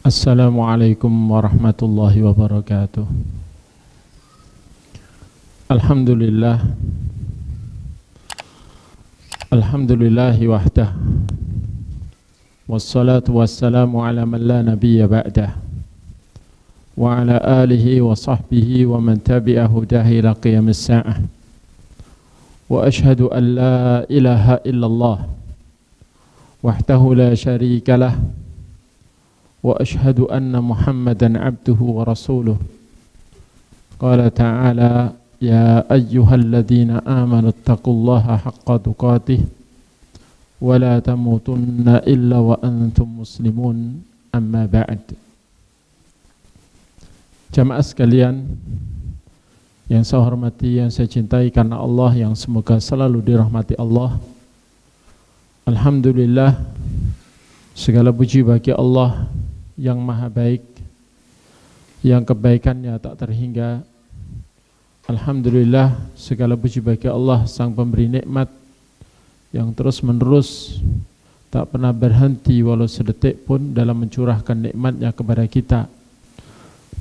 Assalamualaikum warahmatullahi wabarakatuh. Alhamdulillah. Alhamdulillahi wahdah. Wassalatu wassalamu ala man la nabiyya ba'dah. Wa ala alihi wa sahbihi wa man tabi'a hudahi ila qiyamis sa'ah. Wa ashhadu an la ilaha illallah wahdahu la sharika lah. Wa ashhadu anna Muhammadan abduhu wa rasuluh. Qala ta'ala ya ayyuhalladzina amanu taqullaha haqqa tuqatih wa la tamutunna illa wa antum muslimun, amma ba'd. Jamaah sekalian yang saya hormati, yang saya cintai karena Allah, yang semoga selalu dirahmati Allah. Alhamdulillah, segala puji bagi Allah yang maha baik, yang kebaikannya tak terhingga. Alhamdulillah, segala puji bagi Allah sang pemberi nikmat yang terus menerus tak pernah berhenti walau sedetik pun dalam mencurahkan nikmatnya kepada kita.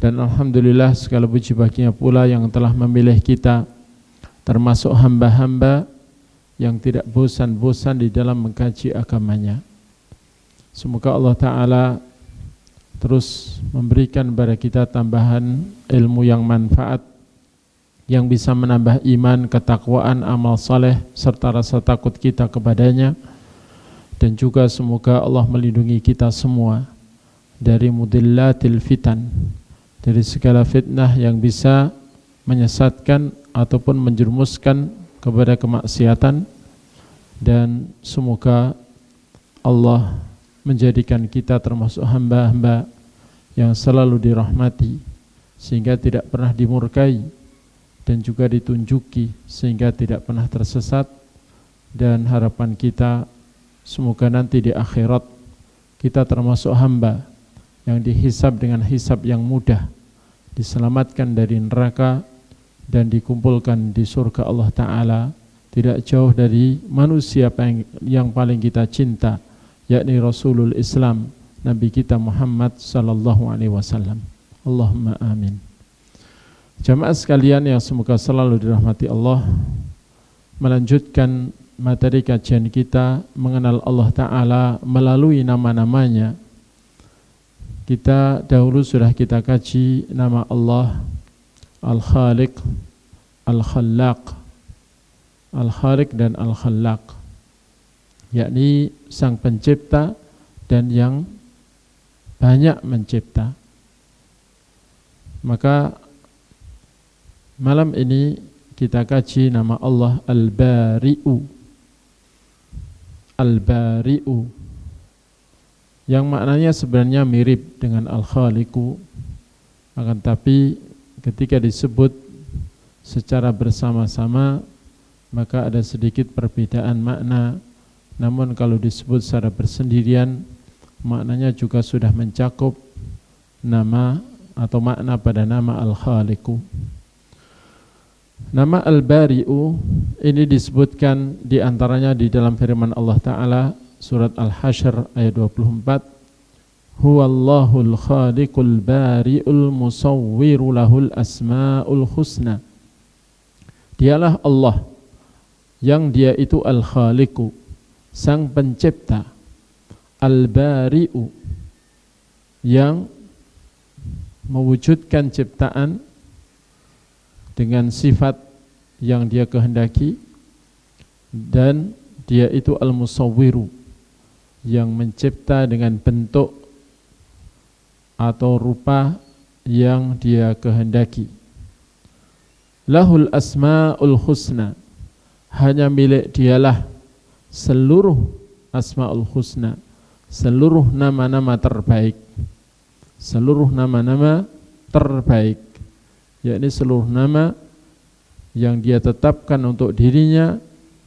Dan alhamdulillah, segala puji baginya pula yang telah memilih kita termasuk hamba-hamba yang tidak bosan-bosan di dalam mengkaji agamanya. Semoga Allah Ta'ala terus memberikan kepada kita tambahan ilmu yang manfaat, yang bisa menambah iman, ketakwaan, amal saleh, serta rasa takut kita kepadanya. Dan juga semoga Allah melindungi kita semua dari mudillatil fitan, dari segala fitnah yang bisa menyesatkan ataupun menjerumuskan kepada kemaksiatan. Dan semoga Allah menjadikan kita termasuk hamba-hamba yang selalu dirahmati, sehingga tidak pernah dimurkai, dan juga ditunjuki sehingga tidak pernah tersesat. Dan harapan kita semoga nanti di akhirat kita termasuk hamba yang dihisab dengan hisab yang mudah, diselamatkan dari neraka dan dikumpulkan di surga Allah Ta'ala, tidak jauh dari manusia yang paling kita cinta, yakni Rasulul Islam, Nabi kita Muhammad sallallahu alaihi wasallam. Allahumma amin. Jamaah sekalian yang semoga selalu dirahmati Allah, melanjutkan materi kajian kita mengenal Allah Ta'ala melalui nama-namanya. Kita dahulu sudah kita kaji nama Allah Al-Khaliq, Al-Khallaq, Al-Khaliq dan Al-Khallaq, yakni sang pencipta dan yang banyak mencipta. Maka malam ini kita kaji nama Allah Al-Bari'u. Al-Bari'u yang maknanya sebenarnya mirip dengan Al-Khaliqu, akan tapi ketika disebut secara bersama-sama maka ada sedikit perbedaan makna. Namun kalau disebut secara bersendirian, maknanya juga sudah mencakup nama atau makna pada nama Al-Khaliqu. Nama Al-Bari'u ini disebutkan diantaranya di dalam firman Allah Ta'ala surat Al-Hasyr ayat 24. Huwallahul khaliqul bari'ul musawwiru lahul asma'ul husna. Dialah Allah yang dia itu Al-Khaliqu, sang pencipta, Al-Bari'u yang mewujudkan ciptaan dengan sifat yang dia kehendaki, dan dia itu Al-Musawwiru yang mencipta dengan bentuk atau rupa yang dia kehendaki. Lahul asma'ul husna, hanya milik dialah seluruh asma'ul husna, seluruh nama-nama terbaik, seluruh nama-nama terbaik, yakni seluruh nama yang dia tetapkan untuk dirinya,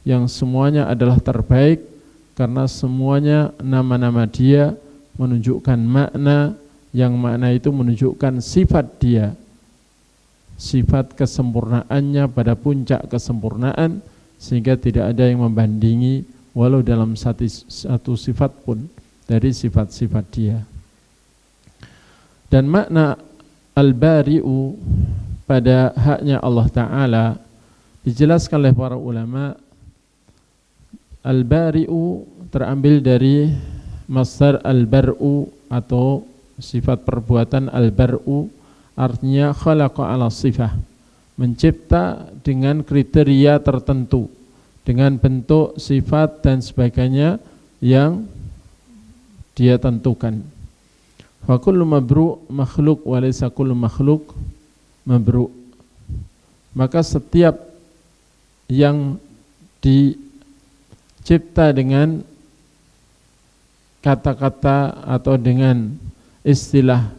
yang semuanya adalah terbaik, karena semuanya nama-nama dia menunjukkan makna, yang makna itu menunjukkan sifat dia, sifat kesempurnaannya pada puncak kesempurnaan, sehingga tidak ada yang membandingi walau dalam satu sifat pun dari sifat-sifat dia. Dan makna al-bari'u pada haknya Allah Ta'ala dijelaskan oleh para ulama. Al-bari'u terambil dari masdar al-bar'u atau sifat perbuatan al-bar'u, artinya khalaqa ala sifah, mencipta dengan kriteria tertentu, dengan bentuk, sifat dan sebagainya yang dia tentukan. Fa kullu mabru' makhluk wa laysa kullu makhluk mabru'. Maka setiap yang dicipta dengan kata-kata atau dengan istilah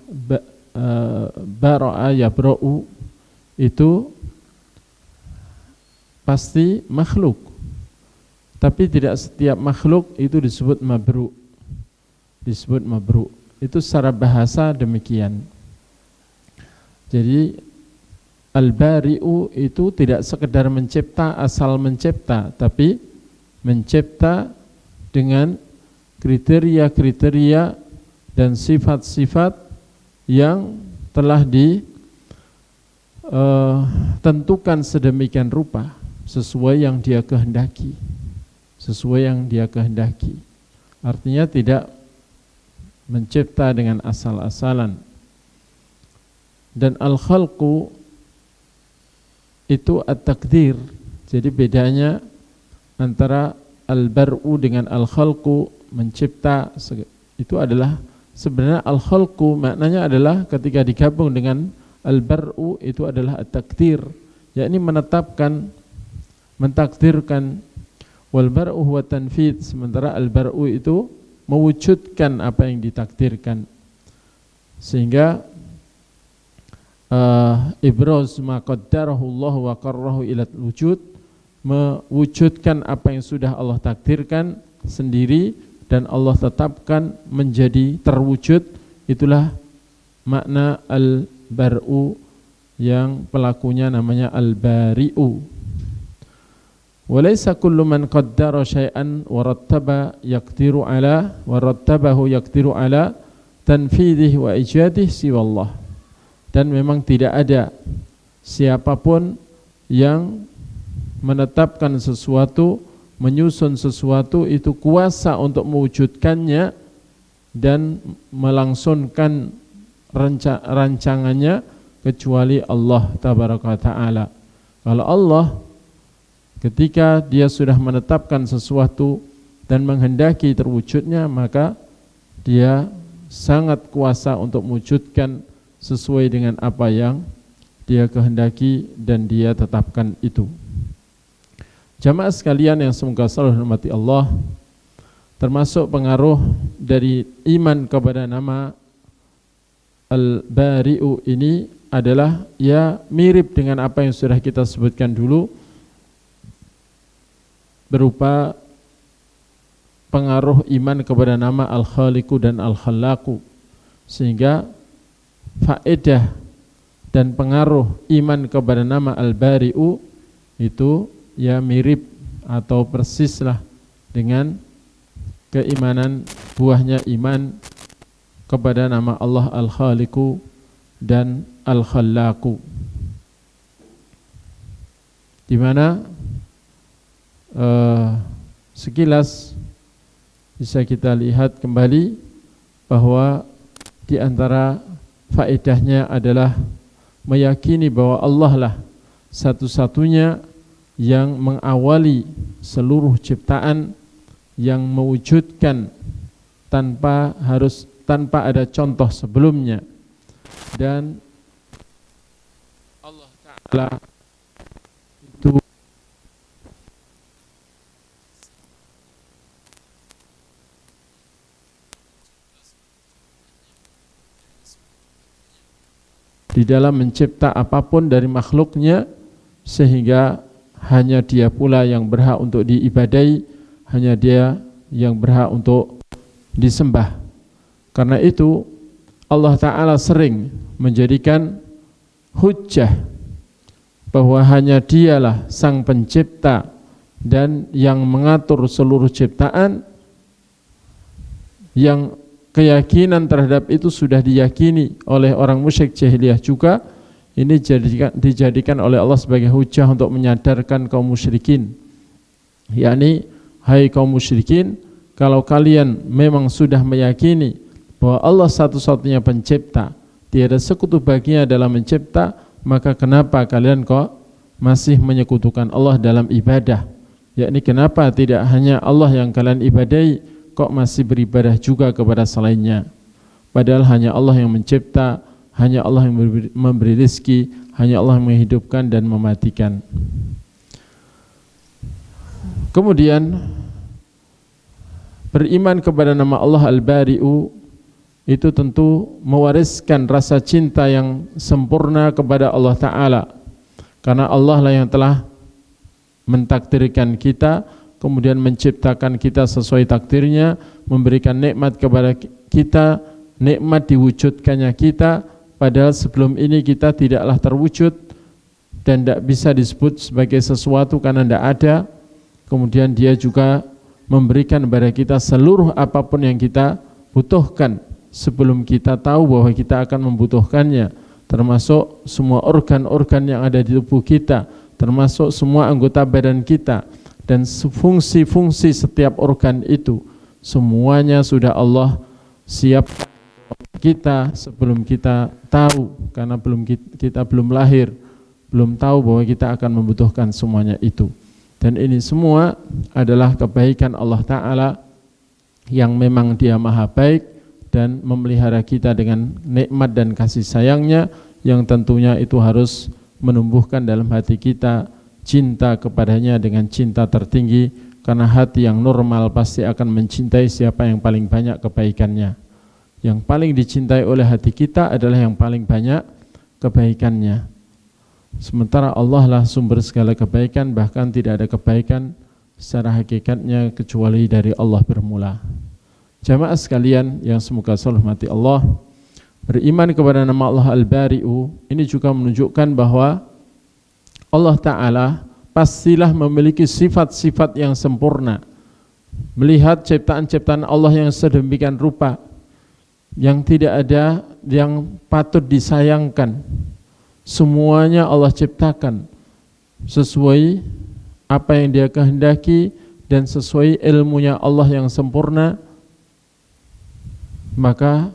bara'a yabra'u itu pasti makhluk. Tapi tidak setiap makhluk itu disebut mabru'. Disebut mabru'. Itu secara bahasa demikian. Jadi al-bari'u itu tidak sekedar mencipta asal mencipta, tapi mencipta dengan kriteria-kriteria dan sifat-sifat yang telah ditentukan sedemikian rupa sesuai yang dia kehendaki. Sesuai yang dia kehendaki. Artinya tidak mencipta dengan asal-asalan. Dan al-khalqu itu at-takdir. Jadi bedanya antara al-bar'u dengan al-khalqu, mencipta, itu adalah sebenarnya al-khalqu maknanya adalah ketika digabung dengan al-bar'u itu adalah at-takdir, yakni menetapkan, mentakdirkan. Wal bar'u huwa tanfid, sementara al-bar'u itu mewujudkan apa yang ditakdirkan. Sehingga ibraz ma qaddarahu Allah wa qarrahu ila wujud, mewujudkan apa yang sudah Allah takdirkan sendiri dan Allah tetapkan menjadi terwujud, itulah makna al-bar'u yang pelakunya namanya al-bari'u. Walaysa kullu man qaddara syai'an wa rattabahu yaqdiru ala tanfidhihi wa ijadihi siwallah. Dan memang tidak ada siapapun yang menetapkan sesuatu, menyusun sesuatu itu kuasa untuk mewujudkannya dan melangsungkan rancangannya kecuali Allah tabaraka ta'ala. Kalau Allah ketika dia sudah menetapkan sesuatu dan menghendaki terwujudnya, maka dia sangat kuasa untuk mewujudkan sesuai dengan apa yang dia kehendaki dan dia tetapkan itu. Jamaah sekalian yang semoga selalu dirahmati Allah, termasuk pengaruh dari iman kepada nama Al-Bari'u ini adalah ya mirip dengan apa yang sudah kita sebutkan dulu, berupa pengaruh iman kepada nama Al-Khaliqu dan Al-Khallaqu, sehingga faedah dan pengaruh iman kepada nama Al-Bari'u itu ya mirip atau persislah dengan keimanan buahnya iman kepada nama Allah Al-Khaliqu dan Al-Khallaqu, di mana sekilas bisa kita lihat kembali bahwa di antara faedahnya adalah meyakini bahwa Allah lah satu-satunya yang mengawali seluruh ciptaan, yang mewujudkan tanpa ada contoh sebelumnya, dan Allah Ta'ala itu di dalam mencipta apapun dari makhluknya, sehingga hanya dia pula yang berhak untuk diibadai, hanya dia yang berhak untuk disembah. Karena itu Allah Ta'ala sering menjadikan hujjah bahwa hanya dialah sang pencipta dan yang mengatur seluruh ciptaan, yang keyakinan terhadap itu sudah diyakini oleh orang musyrik jahiliyah juga, ini dijadikan oleh Allah sebagai hujah untuk menyadarkan kaum musyrikin, yakni hai kaum musyrikin, kalau kalian memang sudah meyakini bahwa Allah satu-satunya pencipta, tiada sekutu baginya dalam mencipta, maka kenapa kalian kok masih menyekutukan Allah dalam ibadah? Yakni kenapa tidak hanya Allah yang kalian ibadahi, kok masih beribadah juga kepada selainnya? Padahal hanya Allah yang mencipta, hanya Allah yang memberi rezeki, hanya Allah yang menghidupkan dan mematikan. Kemudian beriman kepada nama Allah Al-Bari'u itu tentu mewariskan rasa cinta yang sempurna kepada Allah Ta'ala, karena Allah lah yang telah mentakdirkan kita, kemudian menciptakan kita sesuai takdirnya, memberikan nikmat kepada kita, nikmat diwujudkannya kita, padahal sebelum ini kita tidaklah terwujud dan tidak bisa disebut sebagai sesuatu karena tidak ada. Kemudian dia juga memberikan kepada kita seluruh apapun yang kita butuhkan sebelum kita tahu bahwa kita akan membutuhkannya, termasuk semua organ-organ yang ada di tubuh kita, termasuk semua anggota badan kita, dan fungsi-fungsi setiap organ itu semuanya sudah Allah siapkan kita sebelum kita tahu, karena kita belum lahir, belum tahu bahwa kita akan membutuhkan semuanya itu. Dan ini semua adalah kebaikan Allah Ta'ala yang memang Dia maha baik dan memelihara kita dengan nikmat dan kasih sayangnya, yang tentunya itu harus menumbuhkan dalam hati kita cinta kepadanya dengan cinta tertinggi, karena hati yang normal pasti akan mencintai siapa yang paling banyak kebaikannya. Yang paling dicintai oleh hati kita adalah yang paling banyak kebaikannya. Sementara Allah lah sumber segala kebaikan, bahkan tidak ada kebaikan secara hakikatnya kecuali dari Allah bermula. Jamaah sekalian yang semoga selalu hormati Allah, beriman kepada nama Allah Al-Bari'u ini juga menunjukkan bahwa Allah Ta'ala pastilah memiliki sifat-sifat yang sempurna. Melihat ciptaan-ciptaan Allah yang sedemikian rupa, yang tidak ada yang patut disayangkan, semuanya Allah ciptakan sesuai apa yang Dia kehendaki dan sesuai ilmunya Allah yang sempurna. Maka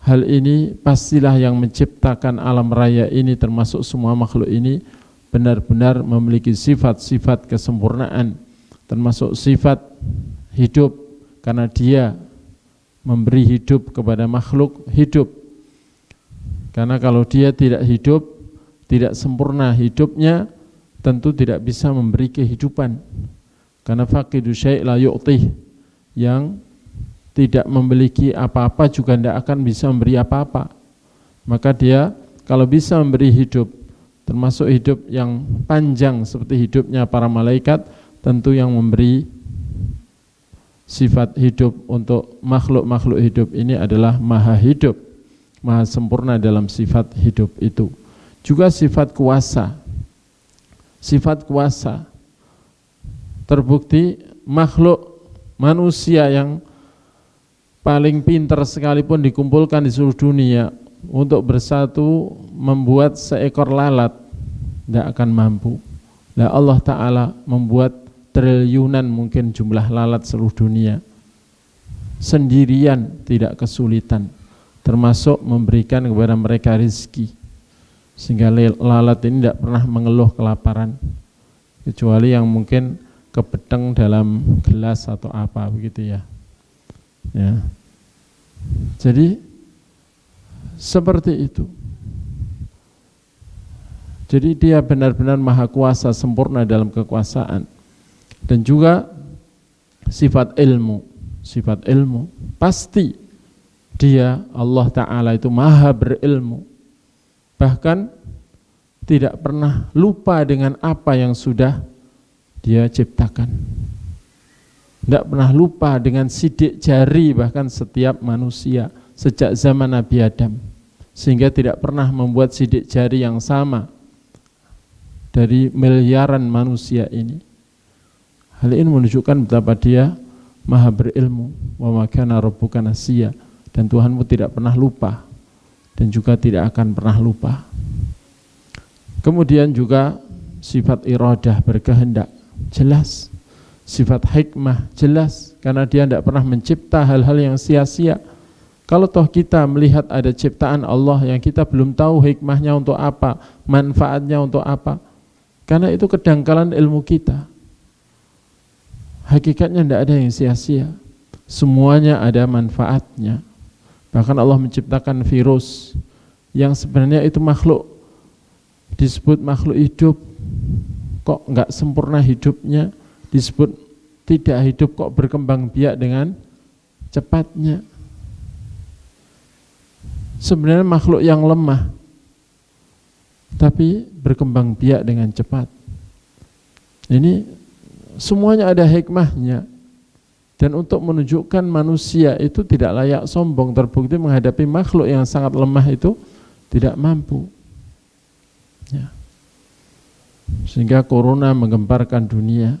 hal ini pastilah yang menciptakan alam raya ini, termasuk semua makhluk ini, benar-benar memiliki sifat-sifat kesempurnaan, termasuk sifat hidup, karena Dia memberi hidup kepada makhluk hidup. Karena kalau Dia tidak hidup, tidak sempurna hidupnya, tentu tidak bisa memberi kehidupan. Karena faqidu syai' la yu'tih, yang tidak memiliki apa-apa juga tidak akan bisa memberi apa-apa. Maka Dia kalau bisa memberi hidup, termasuk hidup yang panjang seperti hidupnya para malaikat, tentu yang memberi sifat hidup untuk makhluk-makhluk hidup ini adalah maha hidup, maha sempurna dalam sifat hidup itu. Juga sifat kuasa. Sifat kuasa terbukti makhluk manusia yang paling pintar sekalipun dikumpulkan di seluruh dunia untuk bersatu membuat seekor lalat, tidak akan mampu. Nah, Allah Ta'ala membuat triliunan mungkin jumlah lalat seluruh dunia sendirian, tidak kesulitan, termasuk memberikan kepada mereka rezeki, sehingga lalat ini tidak pernah mengeluh kelaparan, kecuali yang mungkin kebeteng dalam gelas atau apa begitu ya. Ya. Jadi seperti itu. Jadi Dia benar-benar maha kuasa, sempurna dalam kekuasaan. Dan juga sifat ilmu. Sifat ilmu pasti Dia, Allah Ta'ala itu maha berilmu, bahkan tidak pernah lupa dengan apa yang sudah Dia ciptakan. Tidak pernah lupa dengan sidik jari bahkan setiap manusia sejak zaman Nabi Adam, sehingga tidak pernah membuat sidik jari yang sama dari miliaran manusia ini. Hal ini menunjukkan betapa Dia Maha berilmu. Wa ma kana rabbuka nasiya, dan Tuhanmu tidak pernah lupa dan juga tidak akan pernah lupa. Kemudian juga sifat iradah, berkehendak, jelas. Sifat hikmah, jelas, karena dia tidak pernah mencipta hal-hal yang sia-sia. Kalau toh kita melihat ada ciptaan Allah yang kita belum tahu hikmahnya untuk apa, manfaatnya untuk apa, karena itu kedangkalan ilmu kita. Hakikatnya tidak ada yang sia-sia, semuanya ada manfaatnya. Bahkan Allah menciptakan virus yang sebenarnya itu makhluk, disebut makhluk hidup, kok enggak sempurna hidupnya, disebut tidak hidup kok berkembang biak dengan cepatnya. Sebenarnya makhluk yang lemah, tapi berkembang biak dengan cepat. Ini semuanya ada hikmahnya. Dan untuk menunjukkan manusia itu tidak layak sombong, terbukti menghadapi makhluk yang sangat lemah itu tidak mampu. Ya. Sehingga corona menggemparkan dunia.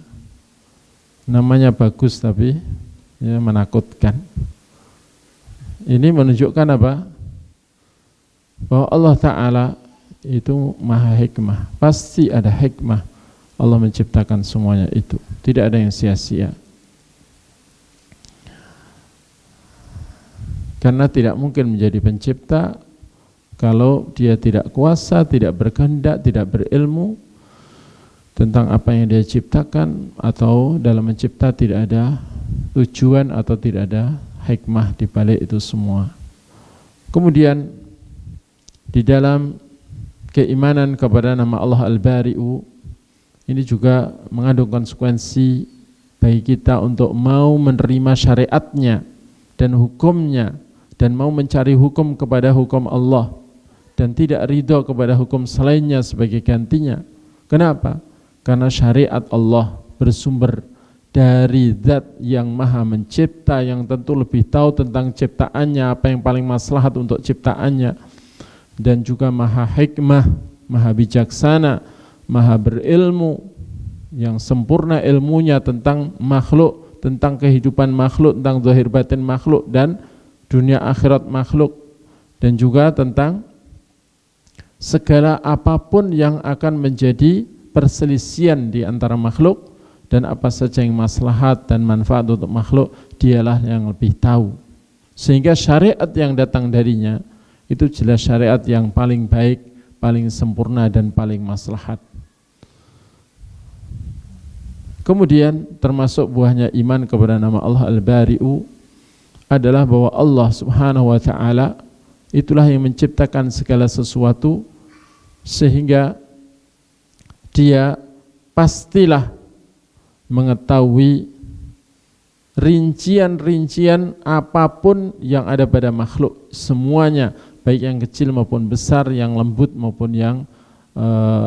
Namanya bagus tapi ya, menakutkan. Ini menunjukkan apa? Bahwa Allah Ta'ala itu maha hikmah. Pasti ada hikmah Allah menciptakan semuanya itu. Tidak ada yang sia-sia. Karena tidak mungkin menjadi pencipta kalau dia tidak kuasa, tidak berkehendak, tidak berilmu tentang apa yang dia ciptakan, atau dalam mencipta tidak ada tujuan atau tidak ada hikmah di balik itu semua. Kemudian di dalam keimanan kepada nama Allah Al-Bari'u ini juga mengandung konsekuensi bagi kita untuk mau menerima syariatnya dan hukumnya, dan mau mencari hukum kepada hukum Allah dan tidak ridho kepada hukum selainnya sebagai gantinya. Kenapa? Karena syariat Allah bersumber dari zat yang maha mencipta, yang tentu lebih tahu tentang ciptaannya, apa yang paling maslahat untuk ciptaannya, dan juga maha hikmah, maha bijaksana, maha berilmu, yang sempurna ilmunya tentang makhluk, tentang kehidupan makhluk, tentang zahir batin makhluk dan dunia akhirat makhluk, dan juga tentang segala apapun yang akan menjadi perselisihan di antara makhluk, dan apa saja yang maslahat dan manfaat untuk makhluk, dialah yang lebih tahu. Sehingga syariat yang datang darinya itu jelas syariat yang paling baik, paling sempurna dan paling maslahat. Kemudian termasuk buahnya iman kepada nama Allah Al-Bari'u adalah bahwa Allah Subhanahu wa ta'ala itulah yang menciptakan segala sesuatu, sehingga dia pastilah mengetahui rincian-rincian apapun yang ada pada makhluk semuanya, baik yang kecil maupun besar, yang lembut maupun yang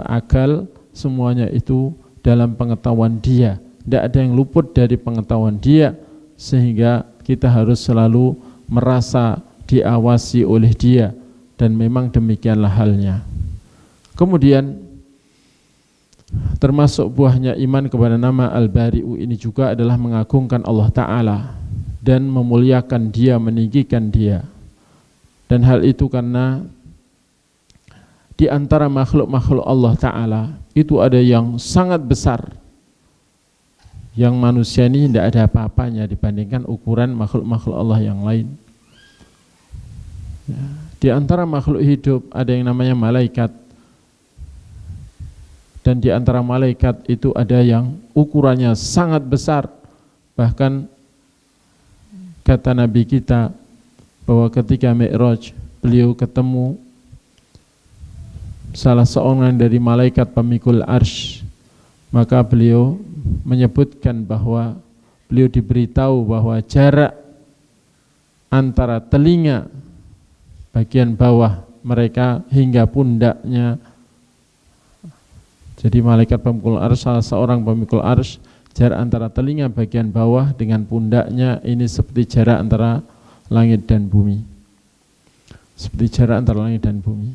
akal, semuanya itu dalam pengetahuan dia. Tidak ada yang luput dari pengetahuan dia, sehingga kita harus selalu merasa diawasi oleh dia, dan memang demikianlah halnya. Kemudian termasuk buahnya iman kepada nama Al-Bari'u ini juga adalah mengagungkan Allah Ta'ala dan memuliakan dia, meninggikan dia. Dan hal itu karena di antara makhluk-makhluk Allah Ta'ala itu ada yang sangat besar, yang manusia ini tidak ada apa-apanya dibandingkan ukuran makhluk-makhluk Allah yang lain. Ya, di antara makhluk hidup ada yang namanya malaikat, dan di antara malaikat itu ada yang ukurannya sangat besar. Bahkan kata Nabi kita bahwa ketika Mi'raj beliau ketemu salah seorang dari malaikat pemikul arsy, maka beliau menyebutkan bahwa beliau diberitahu bahwa jarak antara telinga bagian bawah mereka hingga pundaknya. Jadi malaikat pemikul arsy, salah seorang pemikul arsy, jarak antara telinga bagian bawah dengan pundaknya ini seperti jarak antara langit dan bumi. Seperti jarak antara langit dan bumi.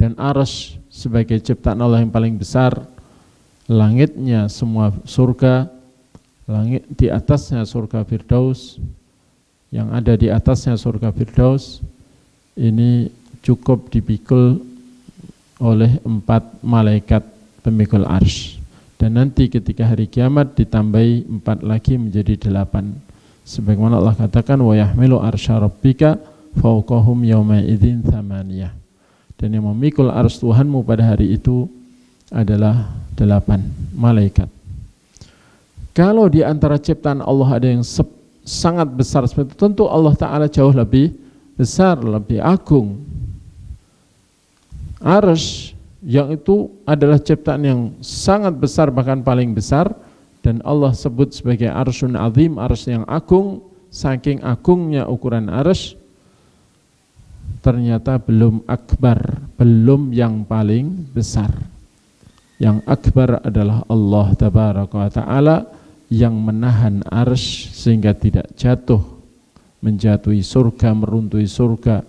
Dan arsy sebagai ciptaan Allah yang paling besar, langitnya semua surga, langit di atasnya surga Firdaus, yang ada di atasnya surga Firdaus ini cukup dipikul oleh 4 malaikat pemikul arsy. Dan nanti ketika hari kiamat ditambahi 4 lagi menjadi 8. Sebagaimana Allah katakan wa yahmilu arsya rabbika fawqahum yawma idzin thamaniyah. Dan yang memikul arsy Tuhanmu pada hari itu adalah 8 malaikat. Kalau di antara ciptaan Allah ada yang sangat besar seperti itu, tentu Allah Ta'ala jauh lebih besar, lebih agung. Arsy yang itu adalah ciptaan yang sangat besar, bahkan paling besar, dan Allah sebut sebagai arsyun azim, arsy yang agung. Saking agungnya ukuran arsy, ternyata belum akbar, belum yang paling besar. Yang akbar adalah Allah Tabaraka wa Ta'ala yang menahan arsy sehingga tidak jatuh, menjatuhi surga, meruntuhi surga.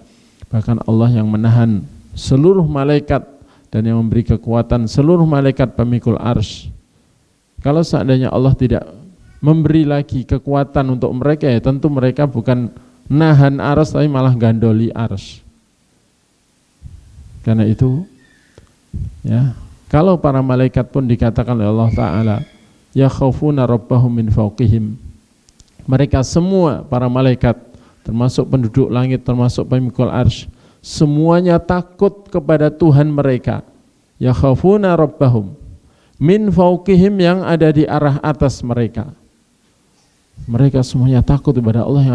Bahkan Allah yang menahan seluruh malaikat dan yang memberi kekuatan seluruh malaikat pemikul arsy. Kalau seandainya Allah tidak memberi lagi kekuatan untuk mereka, ya tentu mereka bukan nahan arsy tapi malah gandoli arsy. Karena itu, ya, kalau para malaikat pun dikatakan oleh Allah Ta'ala ya khawfuna rabbahum min fawqihim, mereka semua para malaikat termasuk penduduk langit, termasuk pemikul arsy, semuanya takut kepada Tuhan mereka. Ya khafuna rabbahum min fawqihim, yang ada di arah atas mereka. Mereka semuanya takut kepada Allah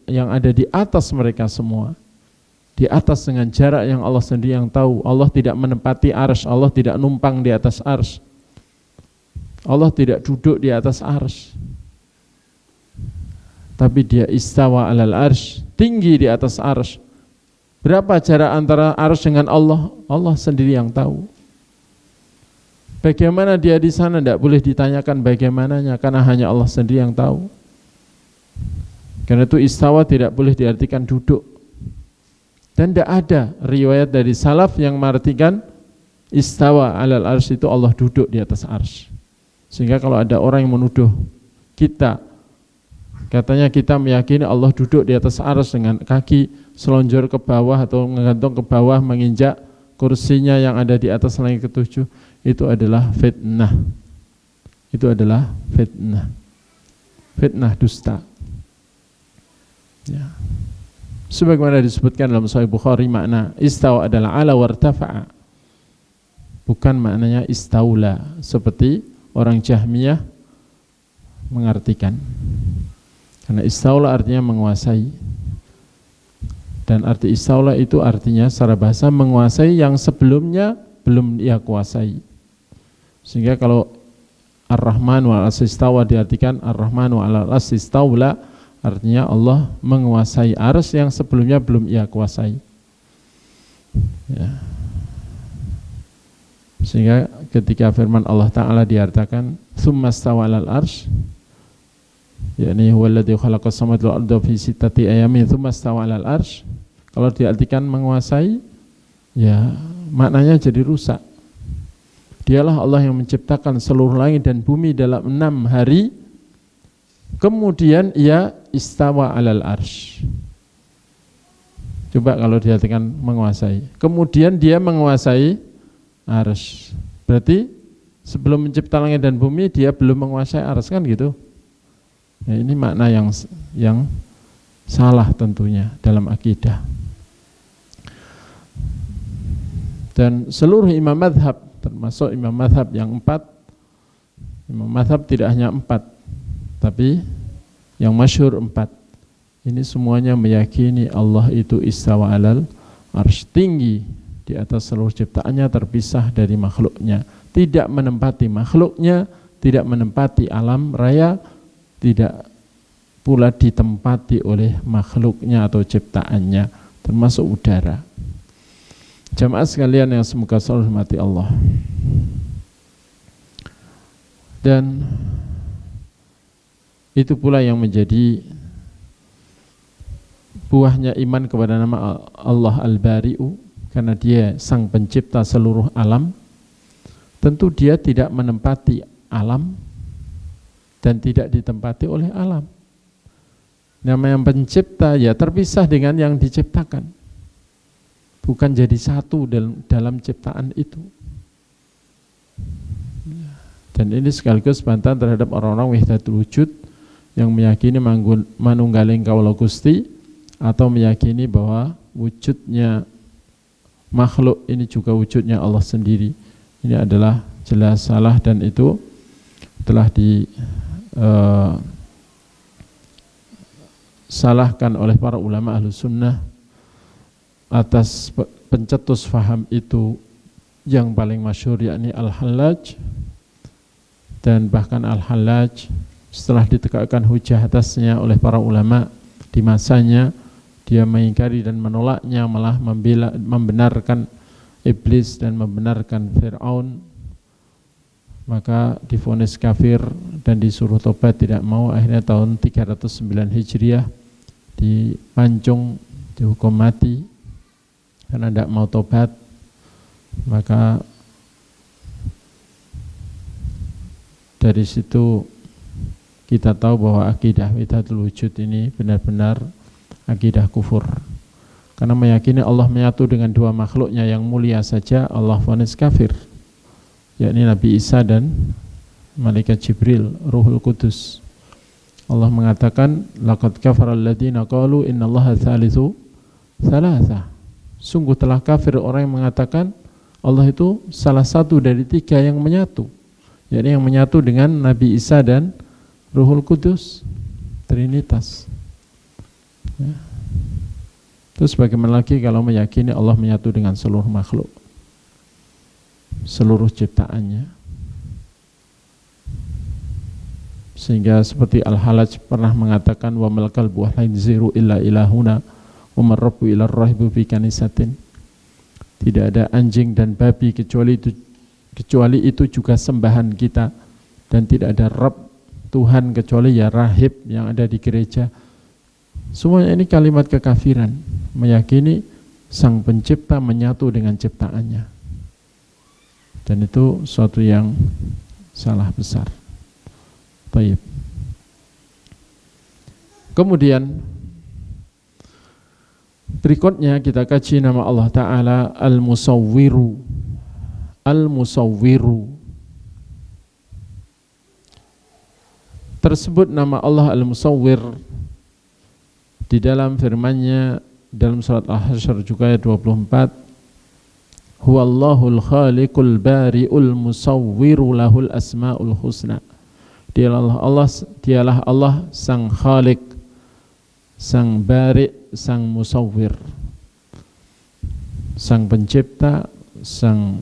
yang ada di atas mereka semua. Di atas dengan jarak yang Allah sendiri yang tahu. Allah tidak menempati arsy, Allah tidak numpang di atas arsy. Allah tidak duduk di atas arsy. Tapi dia istawa alal arsy, tinggi di atas arsy. Berapa jarak antara arsy dengan Allah? Allah sendiri yang tahu. Bagaimana dia di sana tidak boleh ditanyakan bagaimananya, karena hanya Allah sendiri yang tahu. Karena itu istawa tidak boleh diartikan duduk. Dan tidak ada riwayat dari salaf yang mengartikan istawa alal arsy itu Allah duduk di atas arsy. Sehingga kalau ada orang yang menuduh kita, katanya kita meyakini Allah duduk di atas arsy dengan kaki selonjor ke bawah atau menggantung ke bawah menginjak kursinya yang ada di atas langit ketujuh, itu adalah fitnah. Itu adalah fitnah. Fitnah dusta. Ya. Sebagaimana disebutkan dalam Sahih Bukhari, makna istawa adalah ala wartafa'a, bukan maknanya istaula seperti orang Jahmiyah mengartikan. Karena istaula artinya menguasai, dan arti istaula itu artinya secara bahasa menguasai yang sebelumnya belum ia kuasai. Sehingga kalau Ar-Rahman wal Asistawa diartikan Ar-Rahman wal Asistaula, artinya Allah menguasai arsy yang sebelumnya belum ia kuasai. Ya. Sehingga ketika firman Allah Ta'ala diartikan tsumma stawa 'alal arsy, yakni huwallazi khalaqas samawati wal arda fi sittati ayamin tsumma stawa 'alal arsy, kalau diartikan menguasai, ya maknanya jadi rusak. Dialah Allah yang menciptakan seluruh langit dan bumi dalam 6 hari, kemudian ia istawa 'alal arsy. Coba kalau diartikan menguasai, kemudian dia menguasai arsy, berarti sebelum mencipta langit dan bumi dia belum menguasai arsy, kan gitu. Nah, ini makna yang salah tentunya dalam akidah. Dan seluruh imam mazhab, termasuk imam mazhab yang 4, imam mazhab tidak hanya 4, tapi yang masyhur 4, ini semuanya meyakini Allah itu istawa 'alal arsy, tinggi di atas seluruh ciptaannya, terpisah dari makhluknya, tidak menempati makhluknya, tidak menempati alam raya, tidak pula ditempati oleh makhluknya atau ciptaannya, termasuk udara. Jamaah sekalian yang semoga selalu hormati Allah. Dan itu pula yang menjadi buahnya iman kepada nama Allah Al-Bari'u, karena dia sang pencipta seluruh alam. Tentu dia tidak menempati alam, dan tidak ditempati oleh alam. Nama yang pencipta ya terpisah dengan yang diciptakan, bukan jadi satu dalam ciptaan itu. Dan ini sekaligus bantahan terhadap orang-orang wahdatul wujud yang meyakini manunggaling kaula Gusti, atau meyakini bahwa wujudnya makhluk ini juga wujudnya Allah sendiri. Ini adalah jelas salah, dan itu telah salahkan oleh para ulama Ahlus Sunnah atas pencetus faham itu yang paling masyhur, yakni Al-Hallaj. Dan bahkan Al-Hallaj setelah ditegakkan hujah atasnya oleh para ulama di masanya, dia mengingkari dan menolaknya, malah membenarkan iblis dan membenarkan Fir'aun. Maka divonis kafir dan disuruh tobat, tidak mau. Akhirnya tahun 309 Hijriah dipancung, dihukum mati karena tidak mau tobat. Maka dari situ kita tahu bahwa akidah wahdatul wujud ini benar-benar akidah kufur, karena meyakini Allah menyatu dengan dua makhluknya yang mulia saja Allah vonis kafir, yakni Nabi Isa dan Malaikat Jibril, Ruhul Kudus. Allah mengatakan, laqad kafara alladziina qalu innallaha tsalitsu tsalatsa. Sungguh telah kafir orang yang mengatakan Allah itu salah satu dari tiga yang menyatu, yakni yang menyatu dengan Nabi Isa dan Ruhul Kudus, Trinitas. Ya. Terus bagaimana lagi kalau meyakini Allah menyatu dengan seluruh makhluk, seluruh ciptaannya? Sehingga seperti Al-Hallaj pernah mengatakan, wa mal qalbu wal khinziru illa ilahuna wa marabbu ila rahibu fi kanisatin. Tidak ada anjing dan babi kecuali itu juga sembahan kita, dan tidak ada Rabb Tuhan kecuali ya rahib yang ada di gereja. Semuanya ini kalimat kekafiran, meyakini Sang Pencipta menyatu dengan ciptaannya, dan itu suatu yang salah besar. Baik. Kemudian berikutnya kita kaji nama Allah Ta'ala Al-Musawwiru. Al-Musawwiru tersebut nama Allah Al-Musawwir di dalam firman-Nya dalam surat Al-Hasyr juga ayat 24, Huwallahul khaliqul bari'ul musawwiru lahul asma'ul husna. Dialah Allah sang khaliq, sang bari', sang musawwir, sang pencipta, sang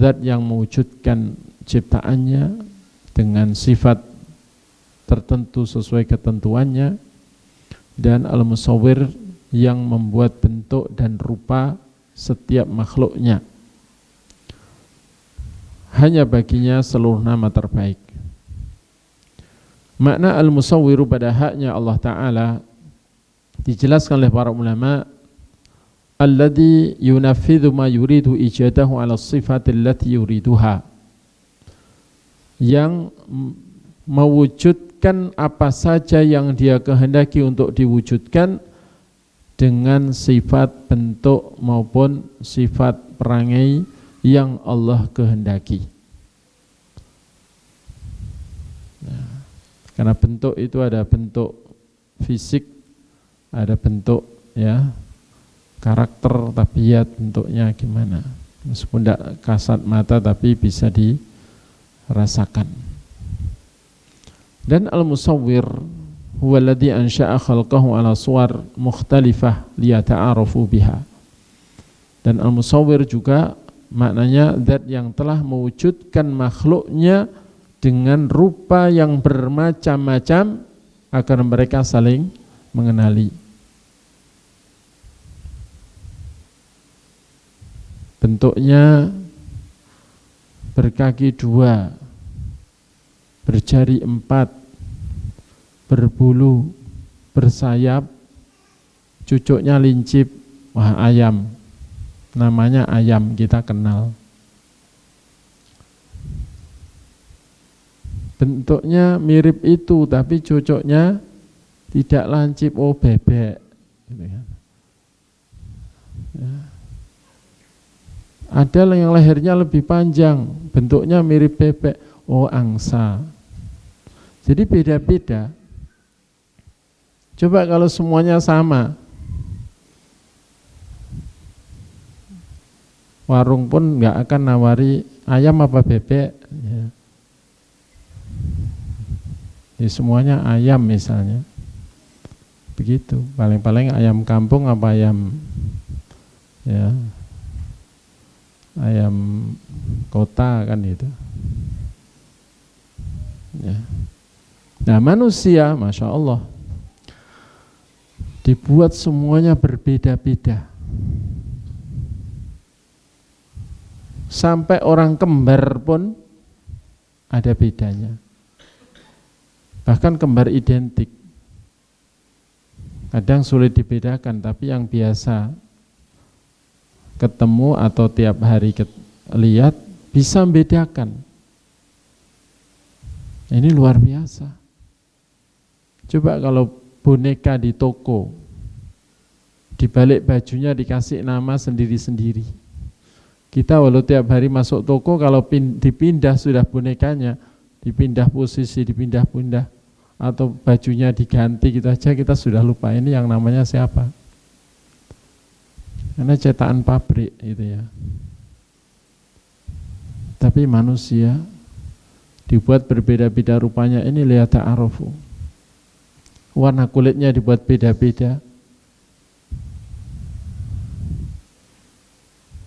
zat yang mewujudkan ciptaannya dengan sifat tertentu sesuai ketentuannya, dan al-musawwir yang membuat bentuk dan rupa setiap makhluknya. Hanya baginya seluruh nama terbaik. Makna al-musawwiru pada haknya Allah Ta'ala dijelaskan oleh para ulama, alladhi yunafidhu ma yuridu ijadahu ala sifati allati yuriduha, yang mewujudkan apa saja yang dia kehendaki untuk diwujudkan dengan sifat bentuk maupun sifat perangai yang Allah kehendaki. Nah, karena bentuk itu ada bentuk fisik, ada bentuk ya karakter, tabiat, bentuknya gimana. Meskipun tidak kasat mata tapi bisa dirasakan. Dan al-musawwir huwa alladhi ansha'a khalqahu ala suwar mukhtalifah liyata'arafu biha. Dan al-musawwir juga maknanya zat yang telah mewujudkan makhluknya dengan rupa yang bermacam-macam agar mereka saling mengenali. Bentuknya berkaki 2, berjari 4, berbulu, bersayap, cucuknya lincip. Wah, ayam, namanya ayam, kita kenal. bentuknya mirip itu tapi cocoknya tidak lancip, oh bebek gitu kan. Ya. Ada yang lehernya lebih panjang, bentuknya mirip bebek, oh angsa. Jadi beda-beda. Coba kalau semuanya sama, warung pun nggak akan nawari ayam apa bebek. Ya. Ya, semuanya ayam misalnya. Begitu, paling-paling ayam kampung apa ayam ya ayam kota kan itu. Ya. Nah manusia, Masya Allah, dibuat semuanya berbeda-beda. Sampai orang kembar pun ada bedanya. Bahkan kembar identik. Kadang sulit dibedakan, tapi yang biasa ketemu atau tiap hari lihat bisa membedakan. Ini luar biasa. Coba kalau boneka di toko, di balik bajunya dikasih nama sendiri-sendiri. Kita walau tiap hari masuk toko, kalau dipindah sudah bonekanya, dipindah posisi, dipindah-pindah, atau bajunya diganti gitu aja, kita sudah lupa ini yang namanya siapa. Karena cetakan pabrik itu ya. Tapi manusia dibuat berbeda-beda rupanya. Ini lihat ta'arufu. Warna kulitnya dibuat beda-beda,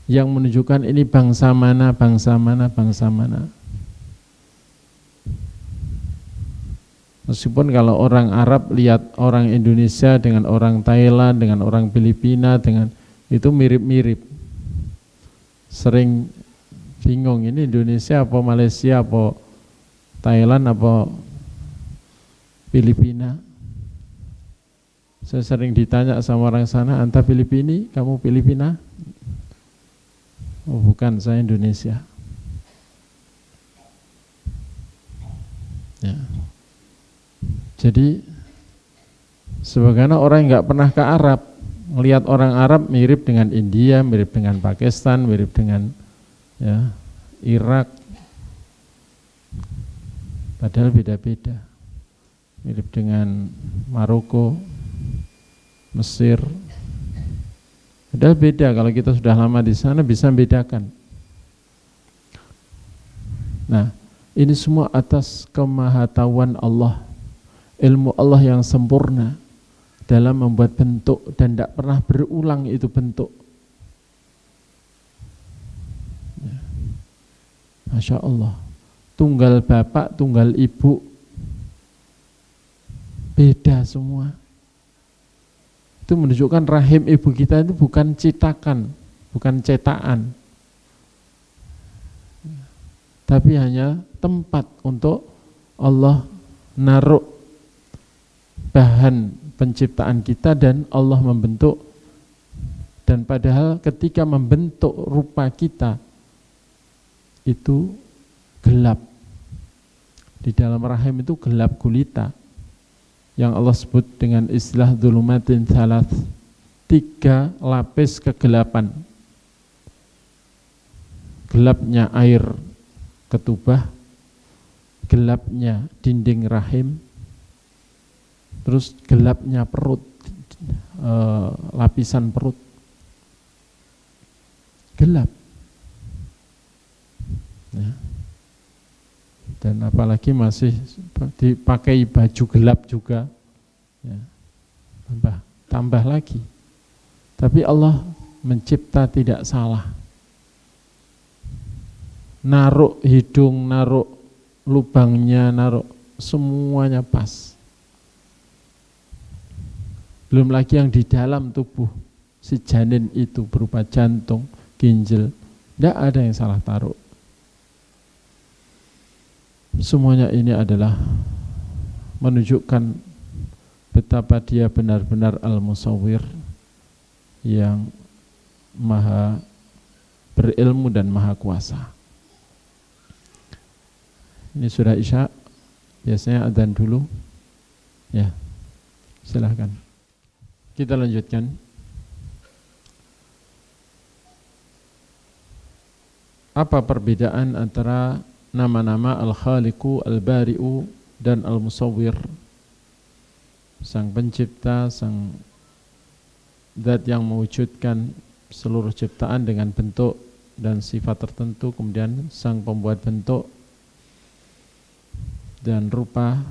yang menunjukkan ini bangsa mana, bangsa mana, bangsa mana. Meskipun kalau orang Arab lihat orang Indonesia dengan orang Thailand, dengan orang Filipina, dengan itu mirip-mirip. Sering bingung, ini Indonesia apa Malaysia apa Thailand apa Filipina. Saya sering ditanya sama orang sana, "Anta Filipini, kamu Filipina?" "Oh bukan, saya Indonesia." Ya. Jadi sebagaimana orang yang nggak pernah ke Arab, melihat orang Arab mirip dengan India, mirip dengan Pakistan, mirip dengan ya, Irak, padahal beda-beda. Mirip dengan Maroko, Mesir, padahal beda. Kalau kita sudah lama di sana bisa membedakan. Nah, ini semua atas kemahatauan Allah. Ilmu Allah yang sempurna dalam membuat bentuk dan tidak pernah berulang itu bentuk. Ya. Masya Allah, tunggal bapak, tunggal ibu, beda semua. Itu menunjukkan rahim ibu kita itu bukan cetakan, bukan cetakan, tapi hanya tempat untuk Allah naruh bahan penciptaan kita dan Allah membentuk. Dan padahal ketika membentuk rupa kita itu gelap. Di dalam rahim itu gelap gulita, yang Allah sebut dengan istilah dzulumatin tsalath, 3 lapis kegelapan. Gelapnya air ketubah, gelapnya dinding rahim, terus gelapnya perut, lapisan perut gelap ya. Dan apalagi masih dipakai baju gelap juga ya. Tambah lagi. Tapi Allah mencipta tidak salah, naruh hidung, naruh lubangnya, naruh semuanya pas. Belum lagi yang di dalam tubuh si janin itu berupa jantung, ginjal, tidak ada yang salah taruh. Semuanya ini adalah menunjukkan betapa dia benar-benar al-musawwir, yang maha berilmu dan maha kuasa. Ini surah Isya Biasanya adzan dulu. Ya, silahkan. Kita lanjutkan. Apa perbedaan antara nama-nama Al-Khaliqu, Al-Bari'u, dan Al-Musawwir? Sang pencipta, sang zat yang mewujudkan seluruh ciptaan dengan bentuk dan sifat tertentu, kemudian sang pembuat bentuk dan rupa,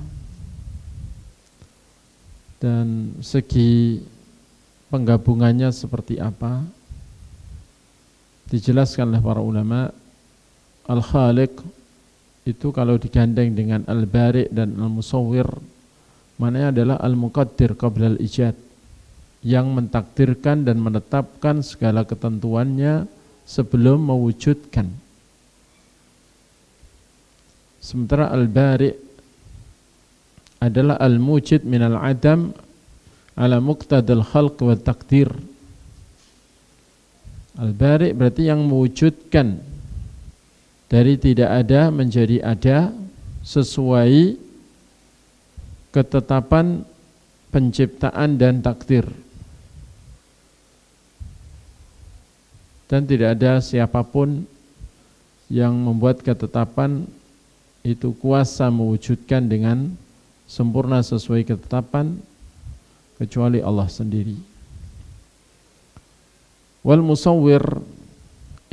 dan segi penggabungannya seperti apa. Dijelaskan oleh para ulama, Al-Khaliq itu kalau digandeng dengan Al-Bari' dan Al-Musawwir, maknanya adalah Al-Muqaddir qabla al-ijad, yang mentakdirkan dan menetapkan segala ketentuannya sebelum mewujudkan. Sementara Al-Bari' adalah Al-Mujid minal adam ala muqtadal khalq wa takdir. Al-Bari' berarti yang mewujudkan dari tidak ada menjadi ada sesuai ketetapan penciptaan dan takdir. Dan tidak ada siapapun yang membuat ketetapan itu kuasa mewujudkan dengan sempurna sesuai ketetapan kecuali Allah sendiri. Wal musawwir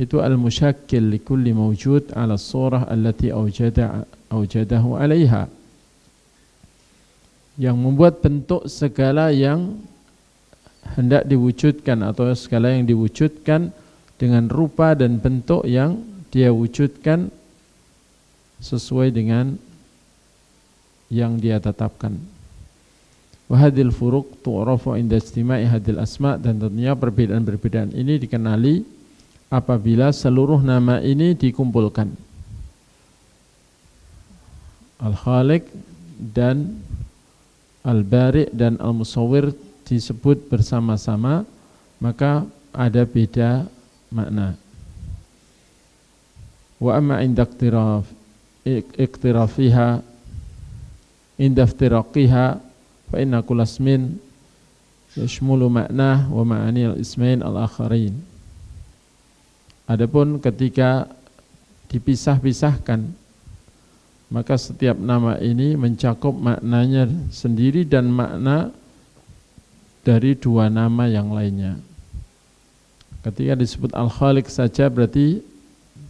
itu al-musyakkil li kulli mawjud ala surah allati awjadahu 'alaiha, yang membuat bentuk segala yang hendak diwujudkan atau segala yang diwujudkan dengan rupa dan bentuk yang dia wujudkan sesuai dengan yang dia tetapkan. Wahadil furuq tu'rafu inda istima'i hadil asma', dan tentunya perbedaan-perbedaan ini dikenali apabila seluruh nama ini dikumpulkan. Al-Khaliq dan Al-Bari' dan Al-Musawwir disebut bersama-sama, maka ada beda makna. Wa amma inda iktirafiha inda iftiraqiha fa inna kull ismin yashmulu ma'nah wa ma'ani al-ismain al-akharin. Adapun ketika dipisah-pisahkan, maka setiap nama ini mencakup maknanya sendiri dan makna dari dua nama yang lainnya. Ketika disebut Al-Khaliq saja berarti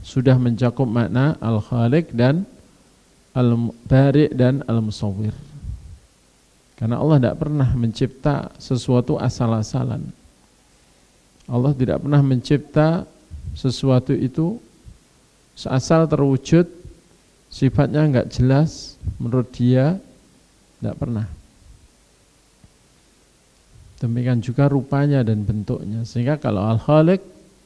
sudah mencakup makna Al-Khaliq dan Al-Bari' dan Al-Musawwir. Karena Allah tidak pernah mencipta sesuatu asal-asalan. Allah tidak pernah mencipta sesuatu itu seasal terwujud, sifatnya enggak jelas menurut dia, tidak pernah. Demikian juga rupanya dan bentuknya. Sehingga kalau Al-Khaliq